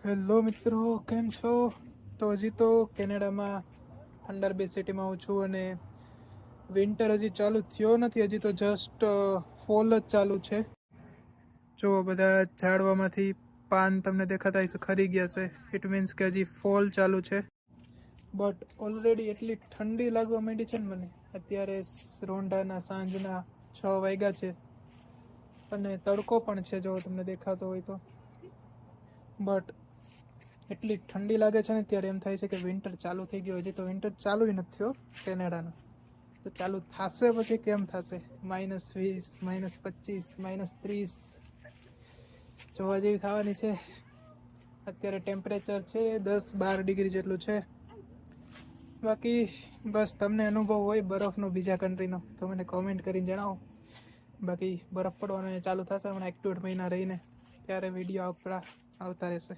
Hello મિત્રો, કેમ છો? તો હજી તો કેનેડામાં અંડર બે સિટીમાં હું છું અને વિન્ટર હજી ચાલુ થયો નથી. હજી તો જસ્ટ ફોલ જ ચાલુ છે. જો બધા ઝાડવામાંથી પાન તમને દેખાતા હશે, ખરી ગયા છે. ઇટ મીન્સ કે હજી ફોલ ચાલુ છે. બટ ઓલરેડી એટલી ઠંડી લાગવા માંડી છે ને મને. અત્યારે રોંઢાના સાંજના 6 વાગ્યા છે અને તડકો પણ છે, જો તમને દેખાતો હોય તો. બટ એટલી ઠંડી લાગે છે ને ત્યારે એમ થાય છે કે વિન્ટર ચાલુ થઈ ગયો. હજી તો વિન્ટર ચાલુ નથી થયો કેનેડાનો. તો ચાલુ થશે પછી કેમ થશે? -20, -25, -30 જોવા જેવી થવાની છે. અત્યારે ટેમ્પરેચર છે 10-12 ડિગ્રી જેટલું છે. બાકી બસ તમને અનુભવ હોય બરફનો બીજા કન્ટ્રીનો તો મને કોમેન્ટ કરીને જણાવો. બાકી બરફ પડવાનો ચાલુ થશે હમણાં 1-1.5 મહિના રહીને, ત્યારે વિડીયો આવતા રહેશે.